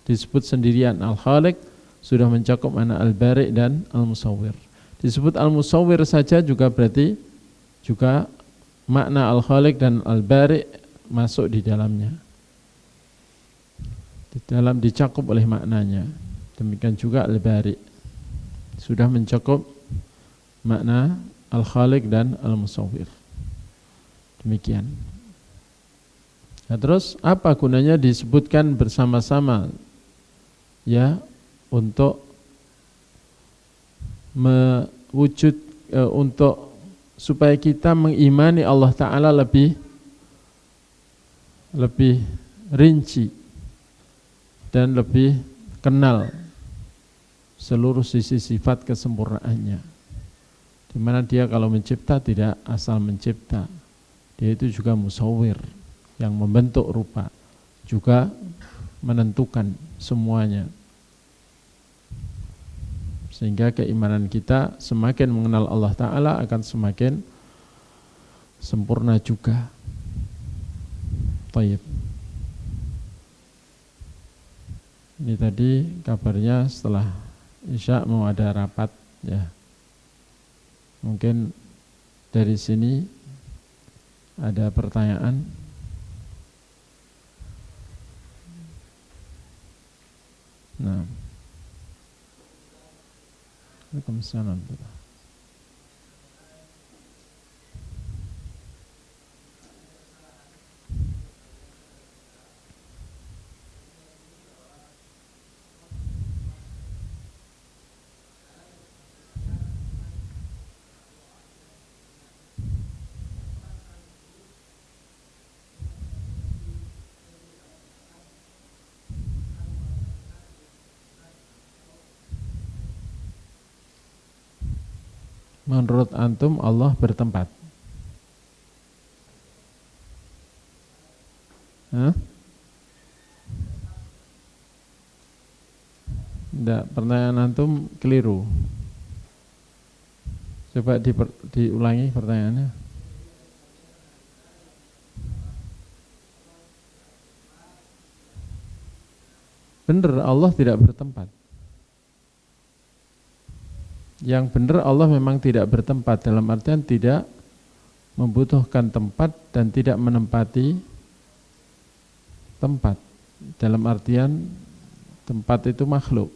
disebut sendirian Al-Khaliq, sudah mencakup makna Al-Bari' dan Al-Musawwir. Disebut Al-Musawwir saja juga berarti juga makna Al-Khaliq dan Al-Bari' masuk di dalamnya, di dalam dicakup oleh maknanya. Demikian juga Al-Bari' sudah mencakup makna Al-Khaliq dan Al-Musawwir. Demikian. Nah, terus apa gunanya disebutkan bersama-sama? Ya, untuk mewujud untuk supaya kita mengimani Allah Ta'ala lebih rinci dan lebih kenal seluruh sisi sifat kesempurnaannya, di mana dia kalau mencipta tidak asal mencipta, dia itu juga musawwir, yang membentuk rupa, juga menentukan semuanya. Sehingga keimanan kita semakin mengenal Allah Ta'ala akan semakin sempurna juga. Taib. Ini tadi kabarnya setelah Isya mau ada rapat ya. Mungkin dari sini ada pertanyaan. Nah. Waalaikumsalam. Menurut antum Allah bertempat? Hah? Tidak, pertanyaan antum keliru. Coba diulangi pertanyaannya. Benar, Allah tidak bertempat. Yang benar Allah memang tidak bertempat, dalam artian tidak membutuhkan tempat dan tidak menempati tempat. Dalam artian tempat itu makhluk,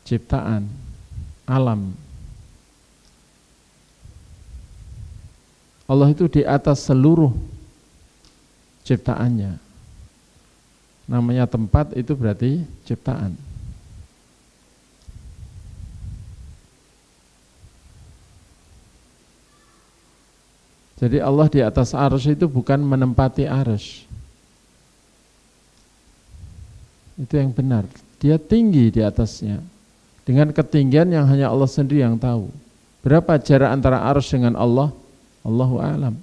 ciptaan, alam. Allah itu di atas seluruh ciptaannya. Namanya tempat itu berarti ciptaan. Jadi Allah di atas arsy itu bukan menempati arsy. Itu yang benar. Dia tinggi di atasnya. Dengan ketinggian yang hanya Allah sendiri yang tahu. Berapa jarak antara arsy dengan Allah? Allahu a'lam.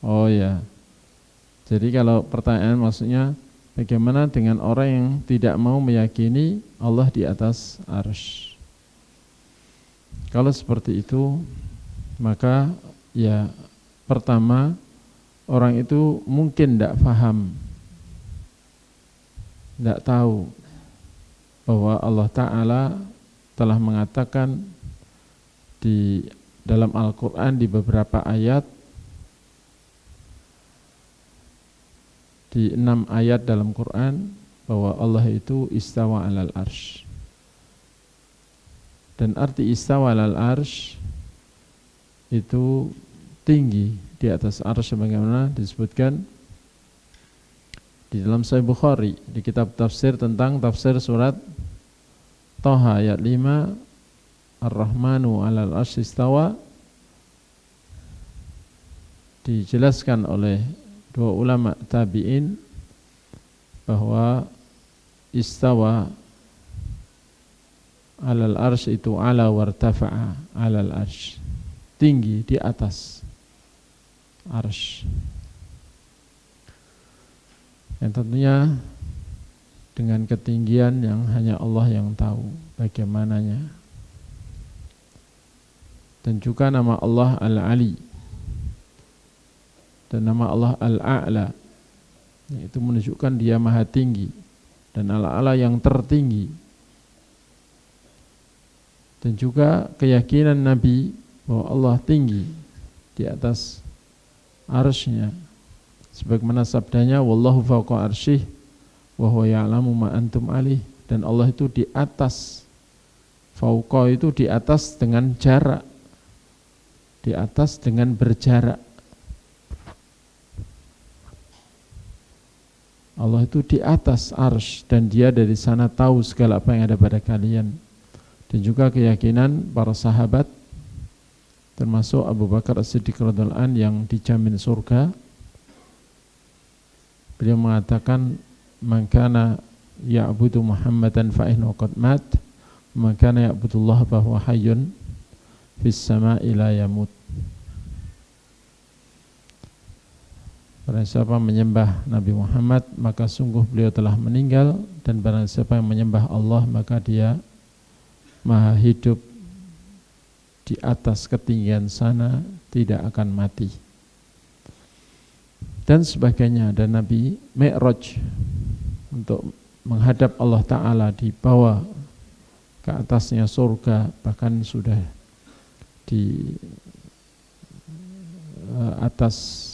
Oh ya. Jadi kalau pertanyaan maksudnya bagaimana dengan orang yang tidak mau meyakini Allah di atas arsy? Kalau seperti itu, maka ya pertama orang itu mungkin tidak paham, tidak tahu bahwa Allah Ta'ala telah mengatakan di dalam Al-Quran di beberapa ayat, di 6 ayat dalam Quran, bahwa Allah itu istawa alal arsh. Dan arti istawa alal arsh itu tinggi di atas arsy sebagaimana disebutkan di dalam Sahih Bukhari di kitab tafsir tentang tafsir surat Thaha ayat 5, Ar-Rahmanu 'alal 'arsy istawa. Dijelaskan oleh dua ulama tabi'in bahwa istawa 'alal 'arsy itu ala wartafa'a 'alal 'arsy, tinggi di atas arsy. Yang tentunya dengan ketinggian yang hanya Allah yang tahu bagaimananya. Dan juga nama Allah Al-Ali dan nama Allah Al-A'la, yaitu menunjukkan dia maha tinggi, dan Al-A'la yang tertinggi. Dan juga keyakinan Nabi bahwa Allah tinggi di atas arsy-Nya, sebagaimana sabdanya wallahu fawqa arsyih wa huwa ya'lamu ma antum alih. Dan Allah itu di atas, fawqa itu di atas dengan jarak, di atas dengan berjarak. Allah itu di atas arsy dan dia dari sana tahu segala apa yang ada pada kalian. Dan juga keyakinan para sahabat termasuk Abu Bakar As-Siddiq radhiyallahu anhu yang dijamin surga. Beliau mengatakan man kana ya'budu Muhammadan fa innahu qad mat, man kana ya'budullah fa huwa hayyun fis sama'i la yamut. Barang siapa menyembah Nabi Muhammad maka sungguh beliau telah meninggal, dan barang siapa yang menyembah Allah maka dia maha hidup di atas ketinggian sana, tidak akan mati. Dan sebagainya. Dan Nabi Mi'raj untuk menghadap Allah Ta'ala, dibawa ke atasnya surga, bahkan sudah di atas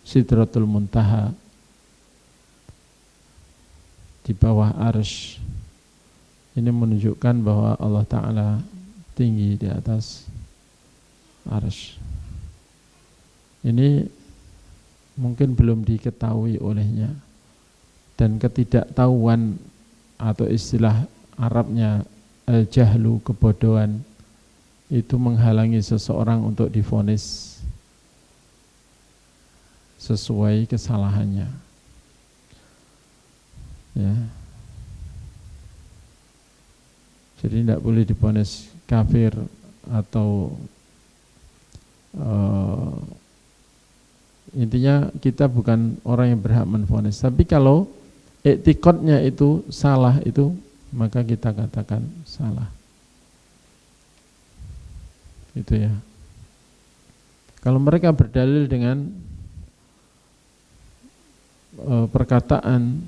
Sidratul Muntaha, di bawah arsy. Ini menunjukkan bahwa Allah Ta'ala tinggi di atas arsy. Ini mungkin belum diketahui olehnya, dan ketidaktahuan atau istilah Arabnya al-jahlu, kebodohan, itu menghalangi seseorang untuk divonis sesuai kesalahannya. Ya. Jadi tidak boleh divonis kafir atau intinya kita bukan orang yang berhak menvonis. Tapi kalau iktikadnya itu salah itu, maka kita katakan salah. Itu ya. Kalau mereka berdalil dengan perkataan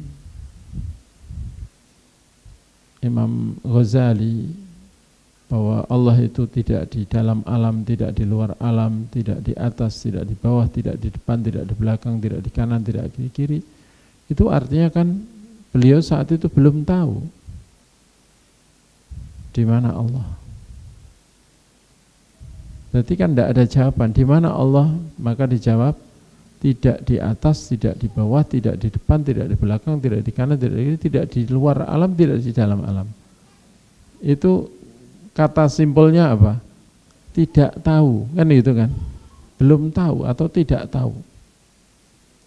Imam Ghazali bahwa Allah itu tidak di dalam alam, tidak di luar alam, tidak di atas, tidak di bawah, tidak di depan, tidak di belakang, tidak di kanan, tidak di kiri, itu artinya kan beliau saat itu belum tahu di mana Allah. Berarti kan tidak ada jawaban di mana Allah, maka dijawab tidak di atas, tidak di bawah, tidak di depan, tidak di belakang, tidak di kanan, tidak di kiri, tidak di luar alam, tidak di dalam alam. Itu kata simpelnya apa? Tidak tahu, kan gitu kan? Belum tahu atau tidak tahu.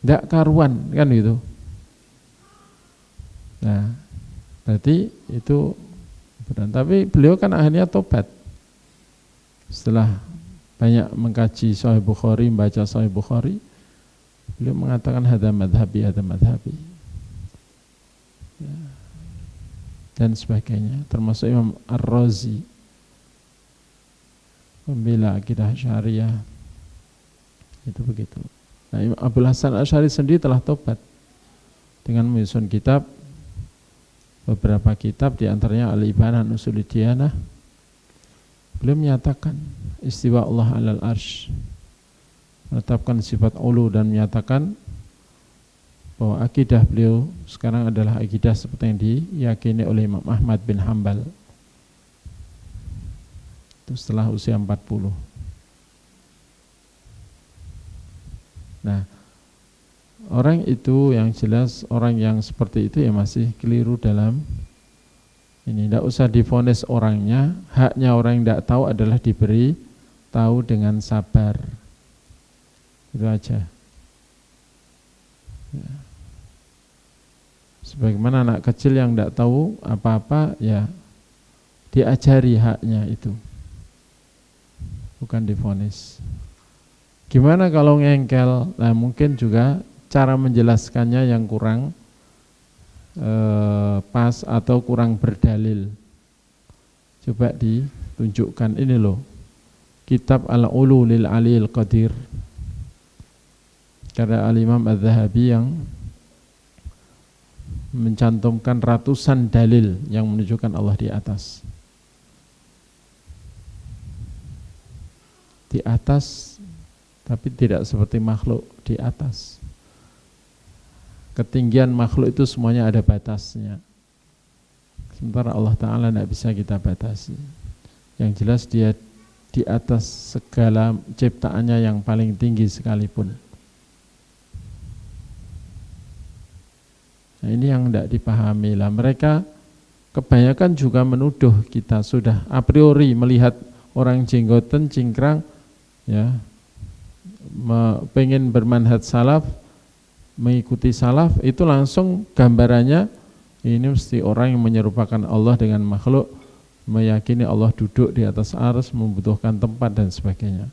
Tidak karuan, kan gitu. Nah, berarti itu benar. Tapi beliau kan akhirnya tobat. Setelah banyak mengkaji Sahih Bukhari, membaca Sahih Bukhari, beliau mengatakan hadza madhabi, hadza madhabi. Ya. Dan sebagainya, termasuk Imam Ar-Razi pembela akidah Syariah. Itu begitu. Nah, Imam Abdul Hasan Asy'ari sendiri telah tobat dengan menyusun kitab, beberapa kitab, di antaranya Al-Ibanah Ushul Diyanah. Beliau menyatakan istiwa Allah 'alal arsy, menetapkan sifat ulu dan menyatakan bahwa akidah beliau sekarang adalah akidah seperti yang diyakini oleh Imam Ahmad bin Hanbal. Itu setelah usia 40. Nah, orang itu yang jelas, orang yang seperti itu ya masih keliru dalam ini. Tidak usah divonis orangnya, haknya orang yang tidak tahu adalah diberi tahu dengan sabar. Itu aja. Ya. Sebagaimana anak kecil yang tidak tahu apa-apa, ya diajari haknya itu, bukan divonis. Gimana kalau ngengkel? Nah, mungkin juga cara menjelaskannya yang kurang pas atau kurang berdalil. Coba ditunjukkan ini loh, kitab Al-Ulu lil Aliyil Qadir karya Al-Imam Az-Zahabi yang mencantumkan ratusan dalil yang menunjukkan Allah di atas. Di atas, tapi tidak seperti makhluk di atas. Ketinggian makhluk itu semuanya ada batasnya. Sementara Allah Ta'ala tidak bisa kita batasi. Yang jelas dia di atas segala ciptaannya yang paling tinggi sekalipun. Nah, ini yang tidak dipahami lah. Mereka kebanyakan juga menuduh kita sudah a priori melihat orang jenggoten, cingkrang, ya, pengen bermanhaj salaf, mengikuti salaf, itu langsung gambarannya ini mesti orang yang menyerupakan Allah dengan makhluk, meyakini Allah duduk di atas arsy, membutuhkan tempat dan sebagainya.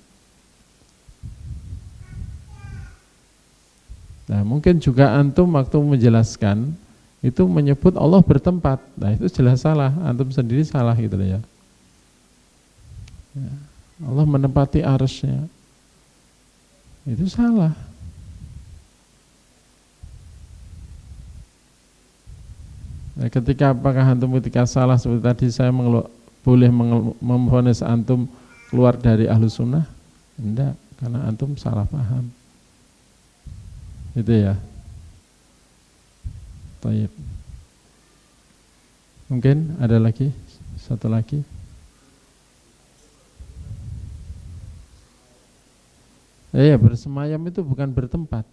Nah, mungkin juga antum waktu menjelaskan itu menyebut Allah bertempat. Nah, itu jelas salah, antum sendiri salah gitu ya. Allah menempati arsy-Nya. Itu salah. Nah, apakah antum ketika salah seperti tadi saya boleh memvonis antum keluar dari Ahlus Sunnah? Enggak, karena antum salah paham. Itu ya. Baik. Mungkin ada lagi, satu lagi. Ya, bersemayam itu bukan bertempat.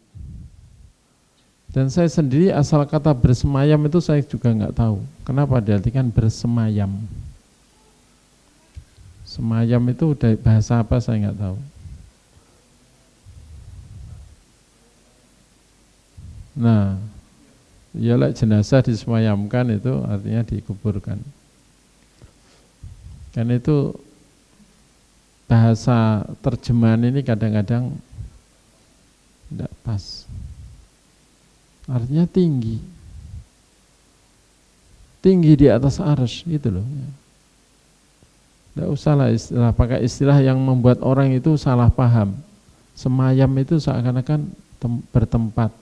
Dan saya sendiri asal kata bersemayam itu saya juga nggak tahu. Kenapa diartikan bersemayam? Semayam itu dari bahasa apa saya nggak tahu. Nah, Ya lah, jenazah disemayamkan itu artinya dikuburkan. Kan itu bahasa terjemahan ini kadang-kadang tidak pas. Artinya tinggi. Tinggi di atas arsy gitu loh. Tidak usahlah pakai istilah yang membuat orang itu salah paham. Semayam itu seakan-akan bertempat.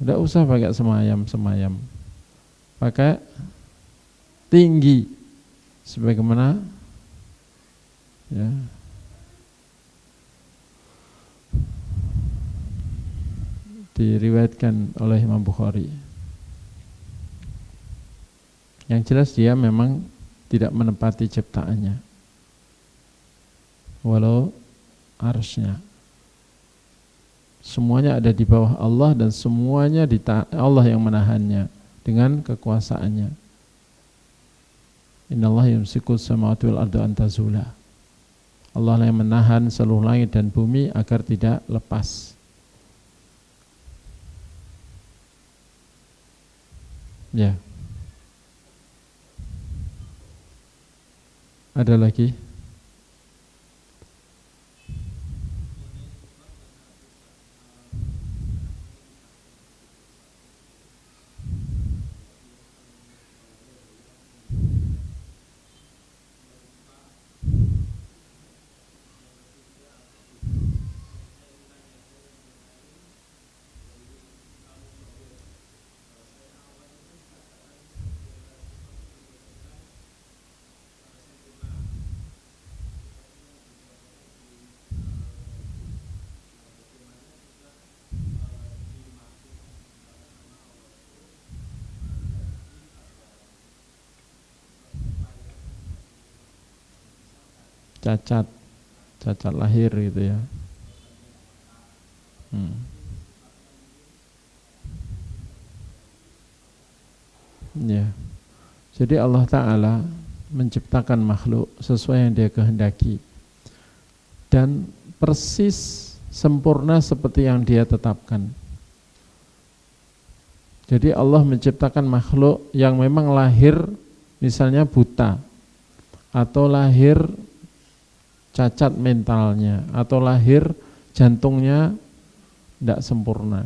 Tidak usah pakai semayam. Pakai tinggi. Sebagaimana ya, diriwayatkan oleh Imam Bukhari. Yang jelas dia memang tidak menepati ciptaannya, walau arsy-nya. Semuanya ada di bawah Allah dan semuanya Allah yang menahannya dengan kekuasaannya. Innallaha yumsiku samawati wal arda an tazula. Allah yang menahan seluruh langit dan bumi agar tidak lepas. Ya. Ada lagi? Cacat lahir gitu ya. Ya. Jadi Allah Ta'ala menciptakan makhluk sesuai yang dia kehendaki dan persis sempurna seperti yang dia tetapkan. Jadi Allah menciptakan makhluk yang memang lahir misalnya buta, atau lahir cacat mentalnya, atau lahir jantungnya tidak sempurna.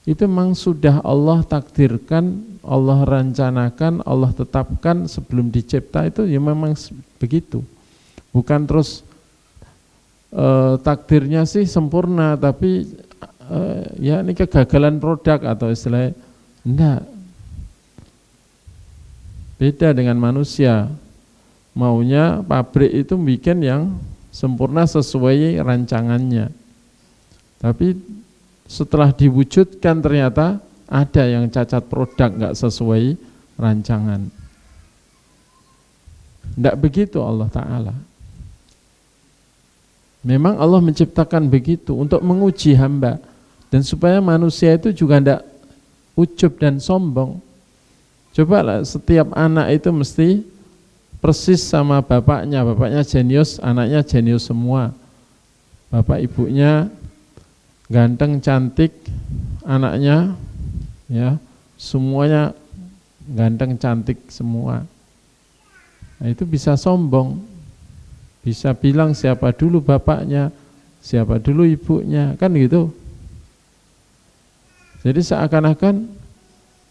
Itu memang sudah Allah takdirkan, Allah rencanakan, Allah tetapkan sebelum dicipta, itu ya memang begitu. Bukan terus takdirnya sih sempurna tapi ya ini kegagalan produk atau istilahnya enggak. Beda dengan manusia. Maunya pabrik itu bikin yang sempurna sesuai rancangannya. Tapi setelah diwujudkan ternyata ada yang cacat produk, enggak sesuai rancangan. Enggak begitu Allah Ta'ala. Memang Allah menciptakan begitu untuk menguji hamba. Dan supaya manusia itu juga enggak ujub dan sombong. Cobalah setiap anak itu mesti persis sama bapaknya jenius, anaknya jenius semua. Bapak ibunya ganteng, cantik, anaknya ya semuanya ganteng, cantik semua. Nah, itu bisa sombong, bisa bilang siapa dulu bapaknya, siapa dulu ibunya, kan gitu. Jadi seakan-akan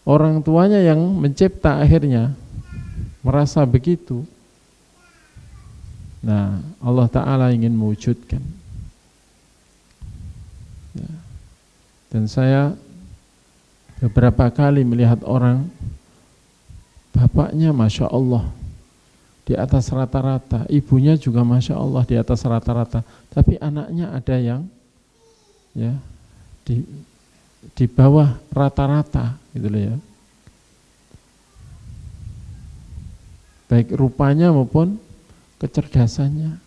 orang tuanya yang mencipta akhirnya merasa begitu. Nah, Allah Ta'ala ingin mewujudkan. Ya. Dan saya beberapa kali melihat orang, bapaknya Masya Allah di atas rata-rata, ibunya juga Masya Allah di atas rata-rata, tapi anaknya ada yang ya di bawah rata-rata gitu loh ya. Baik rupanya maupun kecerdasannya.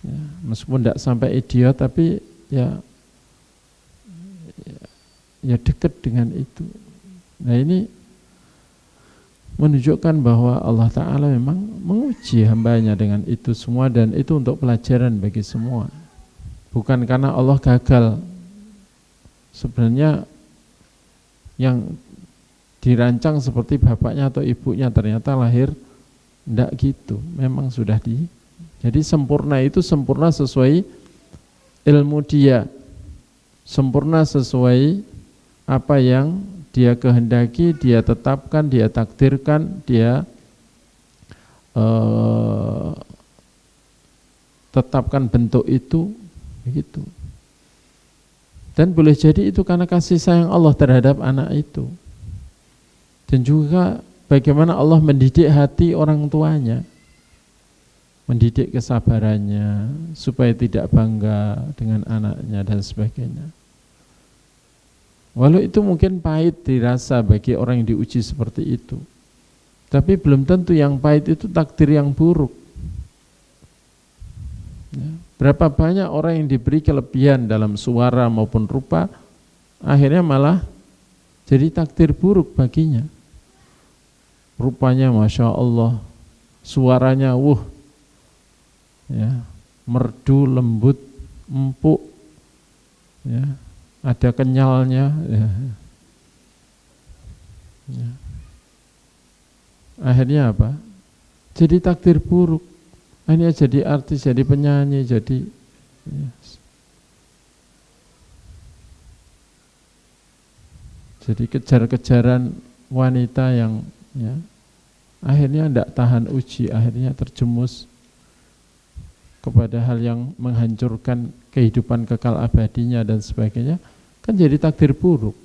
Ya, meskipun tidak sampai idiot, tapi ya dekat dengan itu. Nah, ini menunjukkan bahwa Allah Ta'ala memang menguji hambanya dengan itu semua, dan itu untuk pelajaran bagi semua. bukan karena Allah gagal. Sebenarnya yang dirancang seperti bapaknya atau ibunya ternyata lahir enggak gitu, memang sudah jadi sempurna itu sempurna sesuai ilmu dia, sempurna sesuai apa yang dia kehendaki, dia tetapkan, dia takdirkan, dia tetapkan bentuk itu begitu. Dan boleh jadi itu karena kasih sayang Allah terhadap anak itu. Dan juga bagaimana Allah mendidik hati orang tuanya, mendidik kesabarannya supaya tidak bangga dengan anaknya dan sebagainya. Walau itu mungkin pahit dirasa bagi orang yang diuji seperti itu, tapi belum tentu yang pahit itu takdir yang buruk. Ya. Berapa banyak orang yang diberi kelebihan dalam suara maupun rupa, akhirnya malah jadi takdir buruk baginya. Rupanya Masya Allah, suaranya ya, merdu, lembut, empuk, ya, ada kenyalnya, ya. Ya. Akhirnya apa? Jadi takdir buruk. Akhirnya jadi artis, jadi penyanyi, jadi ya. Jadi kejar-kejaran wanita yang ya, akhirnya tidak tahan uji, akhirnya terjemus kepada hal yang menghancurkan kehidupan kekal abadinya dan sebagainya, kan jadi takdir buruk.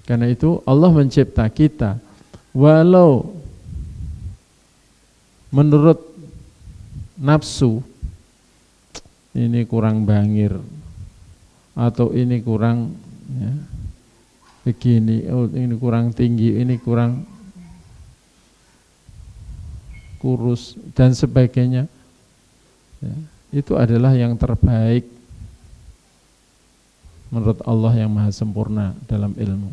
Karena itu Allah mencipta kita, walau menurut nafsu ini kurang bangir atau ini kurang ya, begini, ini kurang tinggi, ini kurang kurus dan sebagainya, ya, itu adalah yang terbaik menurut Allah yang maha sempurna dalam ilmu.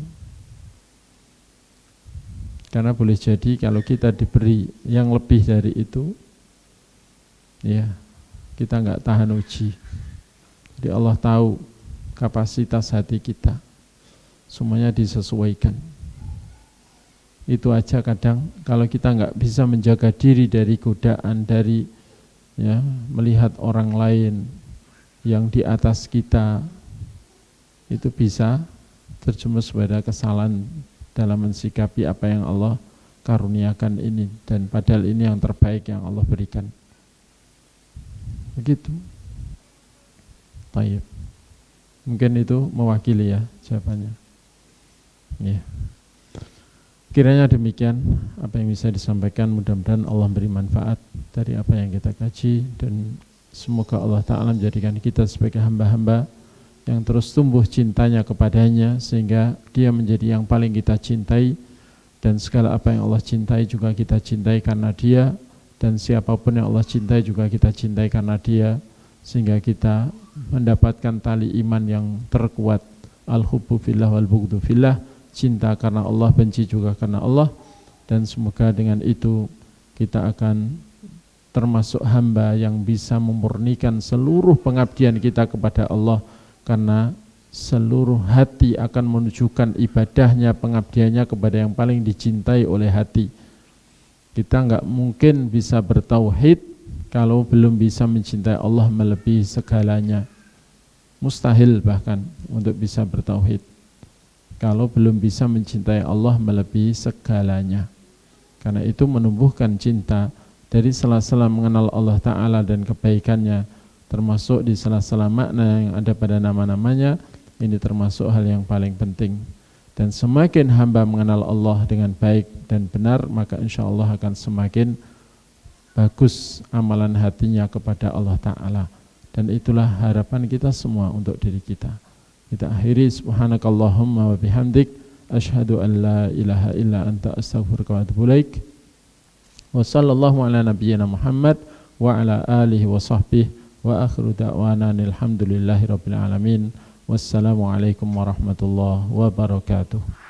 Karena boleh jadi kalau kita diberi yang lebih dari itu, ya kita nggak tahan uji. Jadi Allah tahu kapasitas hati kita, semuanya disesuaikan. Itu aja kadang kalau kita nggak bisa menjaga diri dari godaan, dari ya melihat orang lain yang di atas kita, itu bisa terjemus pada kesalahan dalam mensikapi apa yang Allah karuniakan ini, dan padahal ini yang terbaik yang Allah berikan. Begitu. Baik. Mungkin itu mewakili ya jawabannya. Ya. Kiranya demikian apa yang bisa disampaikan, mudah-mudahan Allah beri manfaat dari apa yang kita kaji, dan semoga Allah Ta'ala menjadikan kita sebagai hamba-hamba yang terus tumbuh cintanya kepadanya sehingga dia menjadi yang paling kita cintai, dan segala apa yang Allah cintai juga kita cintai karena dia, dan siapapun yang Allah cintai juga kita cintai karena dia, sehingga kita mendapatkan tali iman yang terkuat, al-hubbu fillah wal bughdu fillah, cinta karena Allah, benci juga karena Allah. Dan semoga dengan itu kita akan termasuk hamba yang bisa memurnikan seluruh pengabdian kita kepada Allah, karena seluruh hati akan menunjukkan ibadahnya, pengabdiannya kepada yang paling dicintai oleh hati. Kita enggak mungkin bisa bertauhid kalau belum bisa mencintai Allah melebihi segalanya. Mustahil bahkan untuk bisa bertauhid kalau belum bisa mencintai Allah melebihi segalanya. Karena itu menumbuhkan cinta dari sela-sela mengenal Allah Ta'ala dan kebaikannya, termasuk di sela-sela makna yang ada pada nama-namanya. Ini termasuk hal yang paling penting. Dan semakin hamba mengenal Allah dengan baik dan benar, maka insya Allah akan semakin bagus amalan hatinya kepada Allah Ta'ala. Dan itulah harapan kita semua untuk diri kita. Kita akhiri, subhanakallahumma wa bihamdik, asyhadu an la ilaha illa anta astaghfiruka wa atubu ilaik. Wa sallallahu ala nabiyyina Muhammad wa ala alihi wa sahbihi. Wa akhiru da'wana alhamdulillahi rabbil alamin. Wassalamualaikum warahmatullahi wabarakatuh.